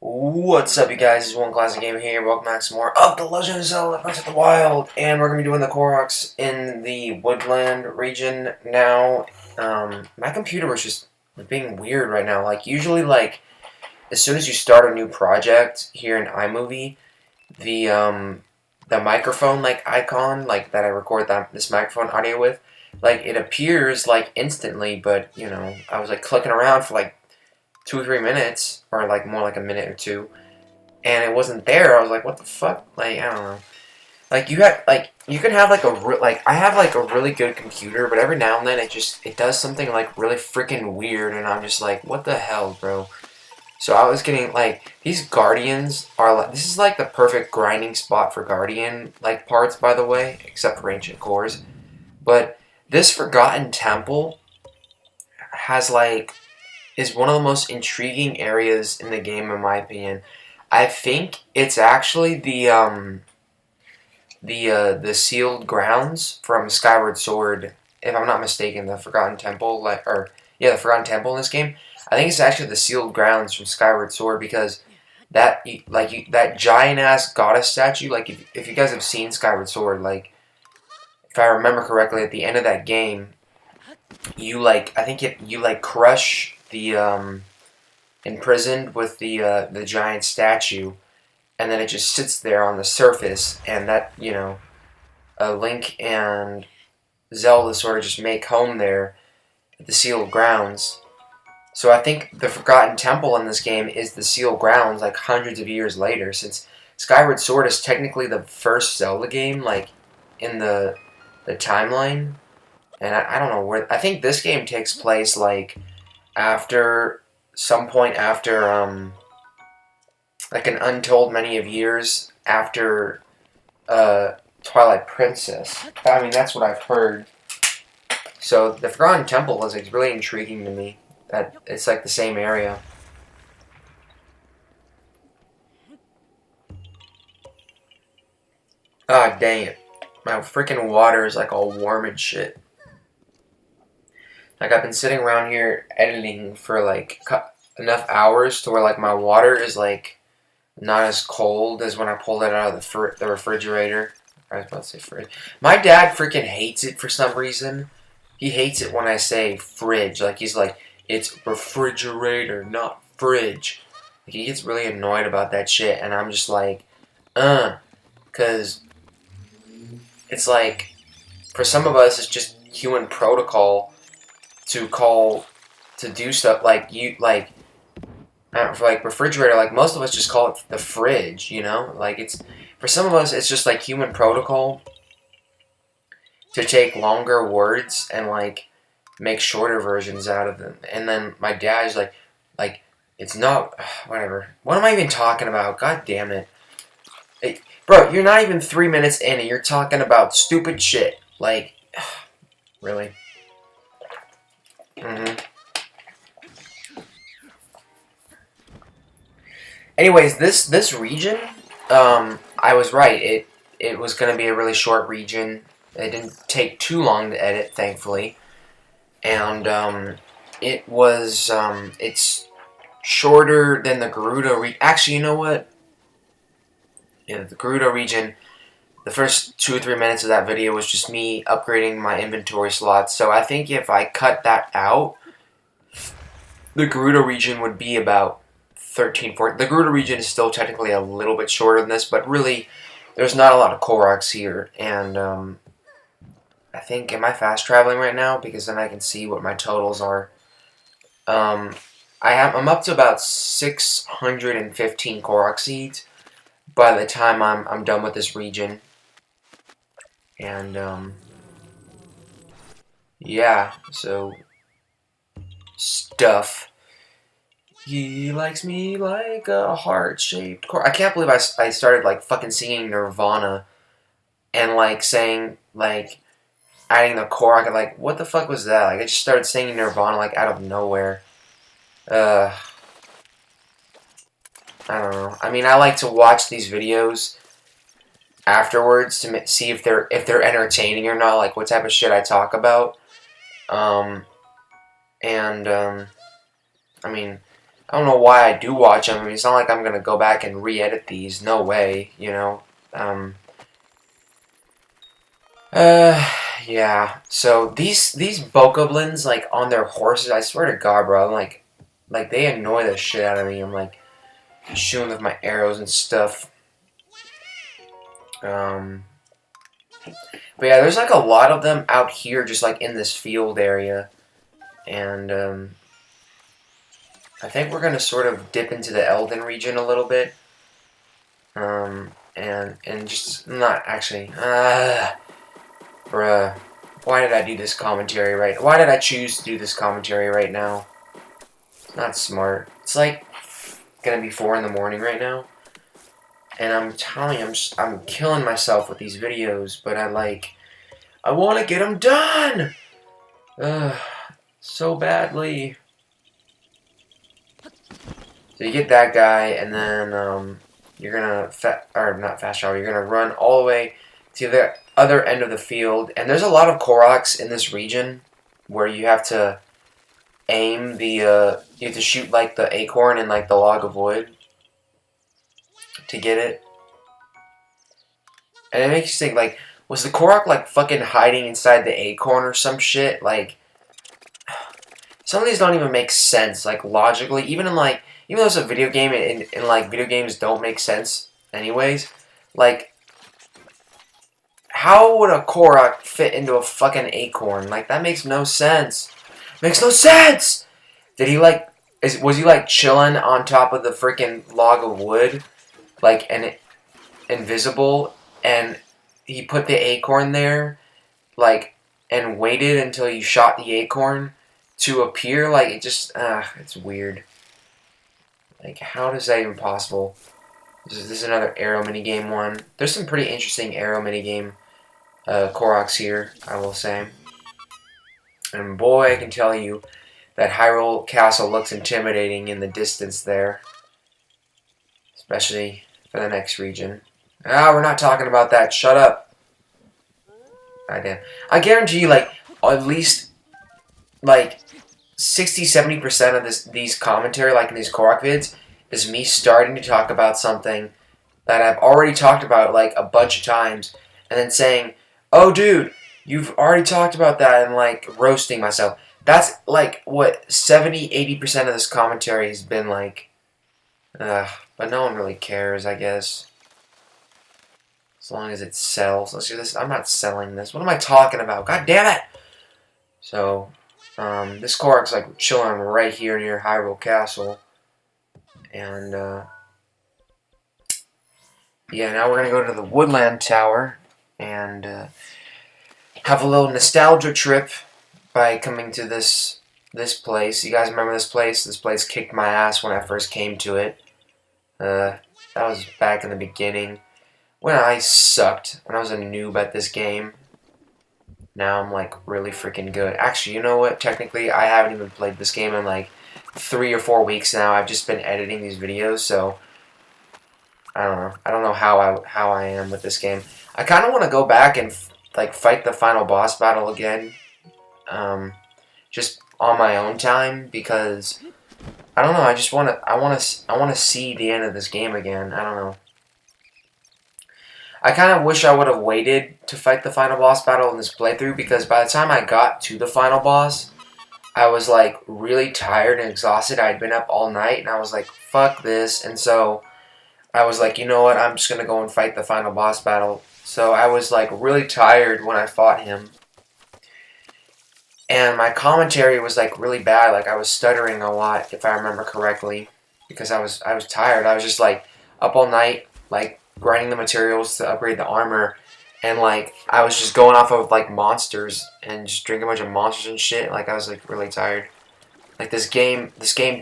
What's up, you guys? It's One Classic Gamer here. Welcome back to some more of The Legend of Zelda Breath of the Wild. And we're going to be doing the Koroks in the Woodland region now. My computer was just being weird right now. Usually, as soon as you start a new project here in iMovie, the microphone, icon, that I record this microphone audio with, it appears, instantly, but, I was, clicking around for, 2 or 3 minutes, or more like a minute or two, and it wasn't there. I was like, what the fuck? I don't know. You can have I have a really good computer, but every now and then it does something really freaking weird, and I'm just like, what the hell, bro? So I was getting these guardians are this is the perfect grinding spot for guardian parts, by the way, except for ancient cores. But this Forgotten Temple has is one of the most intriguing areas in the game, in my opinion. I think it's actually the sealed grounds from Skyward Sword, if I'm not mistaken. The Forgotten Temple, the Forgotten Temple in this game. I think it's actually the sealed grounds from Skyward Sword, because that giant ass goddess statue. If you guys have seen Skyward Sword, if I remember correctly, at the end of that game, you crush the imprisoned with the giant statue, and then it just sits there on the surface, and that Link and Zelda sort of just make home there at the sealed grounds. So I think the Forgotten Temple in this game is the sealed grounds, hundreds of years later, since Skyward Sword is technically the first Zelda game, in the timeline. And I don't know where. I think this game takes place after some point after an untold many of years after Twilight Princess. I mean, that's what I've heard. So the Forgotten Temple is really intriguing to me. That it's the same area. Ah, dang it! My freaking water is all warm and shit. I've been sitting around here editing for enough hours to where my water is not as cold as when I pulled it out of the refrigerator. I was about to say fridge. My dad freaking hates it for some reason. He hates it when I say fridge. He's like, it's refrigerator, not fridge. He gets really annoyed about that shit, and I'm just like, because it's for some of us, it's just human protocol to do stuff for refrigerator. Most of us just call it the fridge, it's for some of us, it's just human protocol to take longer words and make shorter versions out of them. And then my dad is like it's not whatever. What am I even talking about? God damn it. Hey, bro, you're not even 3 minutes in and you're talking about stupid shit. Really? Anyways, this region, I was right. It was going to be a really short region. It didn't take too long to edit, thankfully, and it's shorter than the Gerudo region. Actually, you know what? Yeah, the Gerudo region. The first 2 or 3 minutes of that video was just me upgrading my inventory slots. So I think if I cut that out, the Gerudo region would be about 13, 14. The Gerudo region is still technically a little bit shorter than this, but really, there's not a lot of Koroks here. And I think, am I fast traveling right now? Because then I can see what my totals are. I'm up to about 615 Korok seeds by the time I'm done with this region. And yeah, so stuff. He likes me like a heart-shaped core. I can't believe I started fucking singing Nirvana and saying adding the Korok, and what the fuck was that? I just started singing Nirvana out of nowhere. I don't know. I mean, I like to watch these videos afterwards to see if they're entertaining or not, what type of shit I talk about. I mean, I don't know why I do watch them. I mean, it's not like I'm gonna go back and re-edit these. No way, you know. Uh, yeah. So these bokoblins, like on their horses, I swear to God, bro, I'm like they annoy the shit out of me. I'm like shooting with my arrows and stuff. Um, but yeah, there's like a lot of them out here, just like in this field area, and I think we're gonna sort of dip into the Elden region a little bit. And just not actually. Bruh. Why did I do this commentary right? Why did I choose to do this commentary right now? It's not smart. It's like gonna be 4 in the morning right now, and I'm telling you, I'm killing myself with these videos, but I want to get them done. Ugh, so badly. So you get that guy, and then you're gonna not fast travel. You're gonna run all the way to the other end of the field, and there's a lot of Koroks in this region where you have to aim the you have to shoot like the acorn and like the log of wood to get it, and it makes you think like, was the Korok like fucking hiding inside the acorn or some shit? Like, some of these don't even make sense like logically, even though it's a video game and like video games don't make sense anyways, like. How would a Korok fit into a fucking acorn? Like, that makes no sense. Makes no sense! Did he, like... was he, like, chilling on top of the freaking log of wood? Like, and invisible? And he put the acorn there? Like, and waited until you shot the acorn to appear? Like, it just... it's weird. Like, how is that even possible? This is another arrow minigame one. There's some pretty interesting arrow minigame Koroks here, I will say. And boy, I can tell you that Hyrule Castle looks intimidating in the distance there. Especially for the next region. Ah, we're not talking about that. Shut up. I guarantee you, like, at least, like, 60-70% of these commentary, like in these Korok vids, is me starting to talk about something that I've already talked about, like, a bunch of times, and then saying, oh, dude, you've already talked about that, and, like, roasting myself. That's, like, what 70-80% of this commentary has been like. But no one really cares, I guess. As long as it sells. Let's do this. I'm not selling this. What am I talking about? God damn it! So, this Korok's, like, chilling right here near Hyrule Castle. And, yeah, now we're gonna go to the Woodland Tower and have a little nostalgia trip by coming to this place. You guys remember this place? This place kicked my ass when I first came to it. That was back in the beginning when I sucked, when I was a noob at this game. Now I'm like really freaking good. Actually, you know what? Technically, I haven't even played this game in like 3 or 4 weeks now. I've just been editing these videos, so I don't know. I don't know how I am with this game. I kind of want to go back and like fight the final boss battle again, just on my own time, because I don't know. I want to see the end of this game again. I don't know. I kind of wish I would have waited to fight the final boss battle in this playthrough, because by the time I got to the final boss, I was like really tired and exhausted. I had been up all night, and I was like, fuck this. And so I was like, you know what, I'm just going to go and fight the final boss battle. So I was like really tired when I fought him. And my commentary was like really bad. Like I was stuttering a lot, if I remember correctly, because I was tired. I was just like up all night, like grinding the materials to upgrade the armor. And like I was just going off of like monsters and just drinking a bunch of monsters and shit. Like I was like really tired. Like this game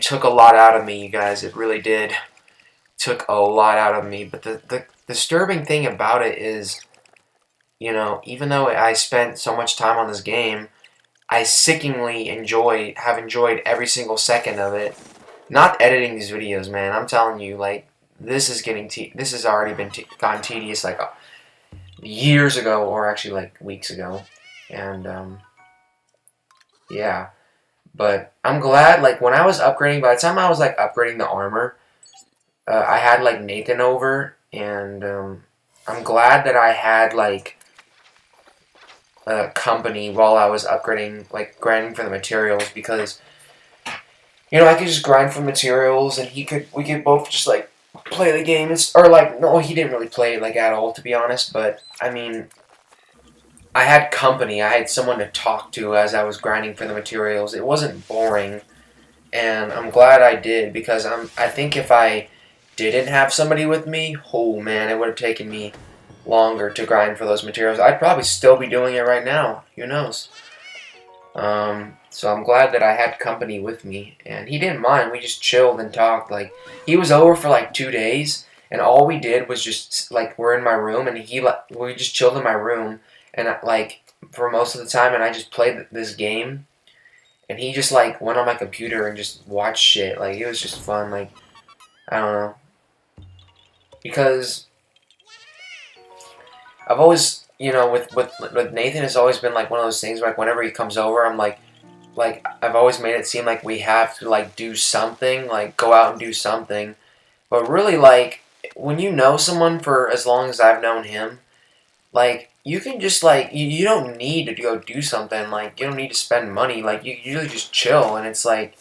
took a lot out of me, you guys. It really did. Took a lot out of me. But the disturbing thing about it is, you know, even though I spent so much time on this game, I sickeningly have enjoyed every single second of it. Not editing these videos, man. I'm telling you, like, this is this has already been gone tedious, like, years ago, or actually, like, weeks ago. And, yeah. But I'm glad, like, when I was upgrading, by the time I was, like, upgrading the armor, I had, like, Nathan over, and I'm glad that I had, like, company while I was upgrading, like, grinding for the materials, because, you know, I could just grind for materials, and we could both just, like, play the game, or, like, no, he didn't really play, like, at all, to be honest, but, I mean, I had company, I had someone to talk to as I was grinding for the materials. It wasn't boring, and I'm glad I did, because I think if I didn't have somebody with me, oh man, it would have taken me longer to grind for those materials. I'd probably still be doing it right now. Who knows? So I'm glad that I had company with me, and he didn't mind. We just chilled and talked. Like, he was over for like 2 days, and all we did was just like, we're in my room, and we just chilled in my room, and like for most of the time, and I just played this game, and he just like went on my computer and just watched shit. Like, it was just fun. Like, I don't know, because I've always, you know, with Nathan, it's always been like one of those things where, like, whenever he comes over, I'm like I've always made it seem like we have to like do something, like go out and do something. But really, like, when you know someone for as long as I've known him, like, you can just like you don't need to go do something. Like, you don't need to spend money. Like, you usually just chill, and it's like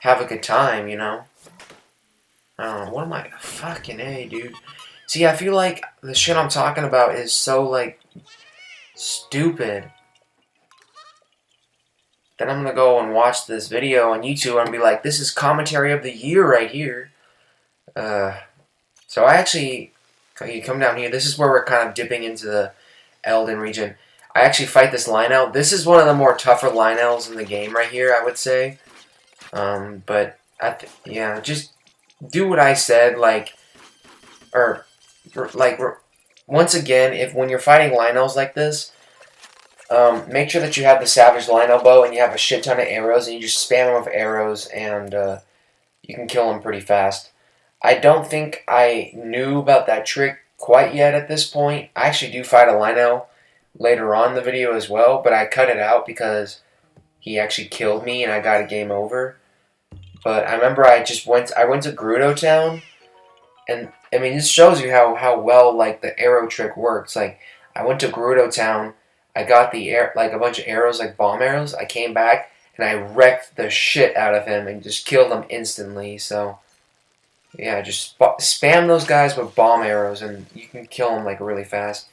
have a good time, you know. I don't know. What am I fucking A, dude? See, I feel like the shit I'm talking about is so like stupid. Then I'm gonna go and watch this video on YouTube and be like, this is commentary of the year right here. Uh, so I actually, you come down here. This is where we're kind of dipping into the Elden region. I actually fight this Lionel. This is one of the more tougher Lionels in the game right here, I would say. But yeah, just do what I said. Like, or like, once again, if when you're fighting Lionels like this, make sure that you have the Savage Lionel bow and you have a shit ton of arrows, and you just spam them with arrows, and you can kill them pretty fast. I don't think I knew about that trick quite yet at this point. I actually do fight a Lionel later on in the video as well, but I cut it out because he actually killed me and I got a game over. But I remember I went to Gerudo Town, and I mean, this shows you how well like the arrow trick works. Like, I went to Gerudo Town, I got like a bunch of arrows, like bomb arrows. I came back and I wrecked the shit out of him and just killed him instantly. So yeah, just spam those guys with bomb arrows and you can kill them like really fast.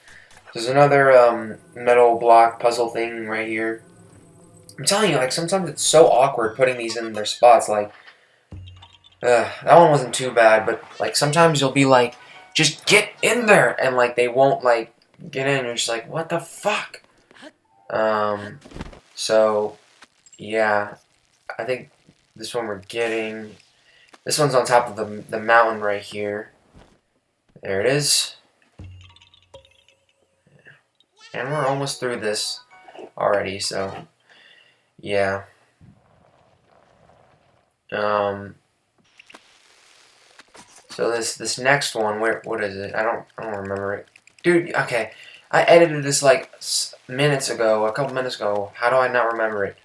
There's another metal block puzzle thing right here. I'm telling you, like, sometimes it's so awkward putting these in their spots. Like, that one wasn't too bad, but like sometimes you'll be like, just get in there, and like they won't like get in. You're just like, what the fuck? So yeah, I think this one we're getting. This one's on top of the mountain right here. There it is, and we're almost through this already. So yeah. So this next one, what is it? I don't remember it, dude. Okay, I edited this like minutes ago, a couple minutes ago. How do I not remember it?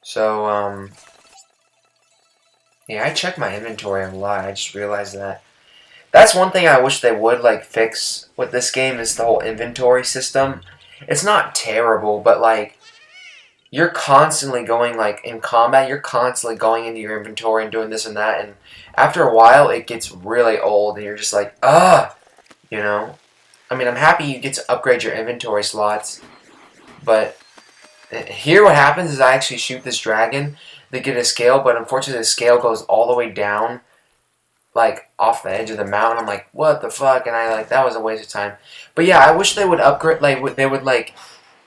So yeah, I check my inventory a lot. I just realized that. That's one thing I wish they would like fix with this game is the whole inventory system. It's not terrible, but like, you're constantly going, like, in combat, you're constantly going into your inventory and doing this and that, and after a while, it gets really old, and you're just like, ugh, you know? I mean, I'm happy you get to upgrade your inventory slots, but here what happens is I actually shoot this dragon to get a scale, but unfortunately the scale goes all the way down, like, off the edge of the mountain. I'm like, what the fuck? And that was a waste of time. But yeah, I wish they would upgrade, like, they would, like,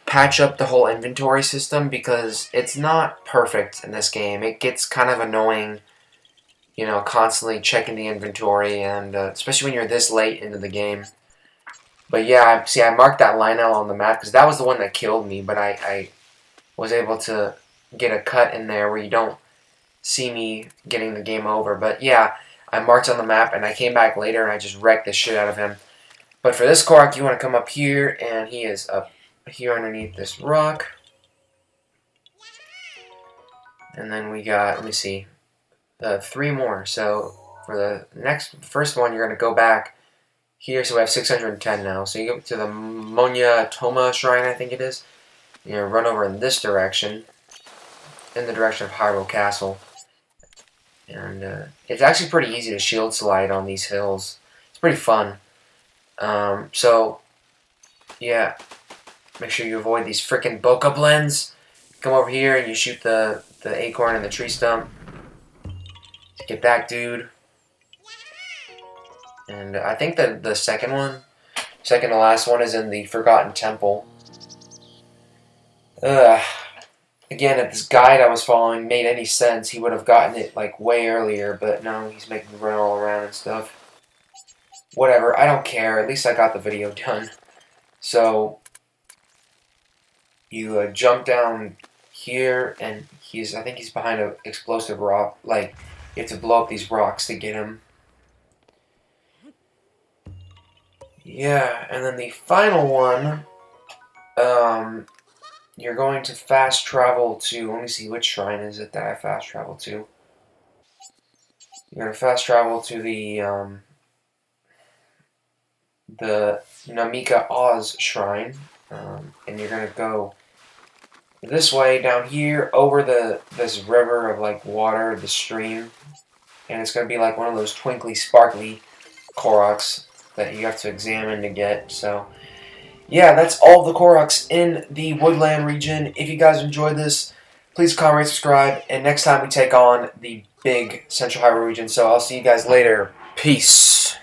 patch up the whole inventory system, because it's not perfect in this game. It gets kind of annoying, you know, constantly checking the inventory, and especially when you're this late into the game. But yeah, see, I marked that Lionel on the map because that was the one that killed me, but I was able to get a cut in there where you don't see me getting the game over. But yeah, I marked on the map, and I came back later, and I just wrecked the shit out of him. But for this Korok, you want to come up here, and he is up here underneath this rock. And then we got, let me see, 3 more. So for the first one, you're going to go back here. So we have 610 now. So you go to the Monya Toma Shrine, I think it is. You're going to run over in this direction, in the direction of Hyrule Castle. And it's actually pretty easy to shield slide on these hills. It's pretty fun. So, yeah, make sure you avoid these freaking Boca Blends. Come over here and you shoot the acorn and the tree stump. Get that dude. And I think that the second to last one, is in the Forgotten Temple. Again, if this guide I was following made any sense, he would have gotten it like way earlier, but no, he's making me run all around and stuff. Whatever, I don't care. At least I got the video done. So, you jump down here, and I think he's behind an explosive rock. Like, you have to blow up these rocks to get him. Yeah, and then the final one, you're going to fast travel to, let me see, which shrine is it that I fast travel to? You're going to fast travel to the Namika Oz shrine, and you're going to go this way down here over this river of like water, the stream, and it's going to be like one of those twinkly, sparkly Koroks that you have to examine to get. So, yeah, that's all the Koroks in the Woodland region. If you guys enjoyed this, please comment, subscribe, and next time we take on the big Central Hyrule region. So I'll see you guys later. Peace.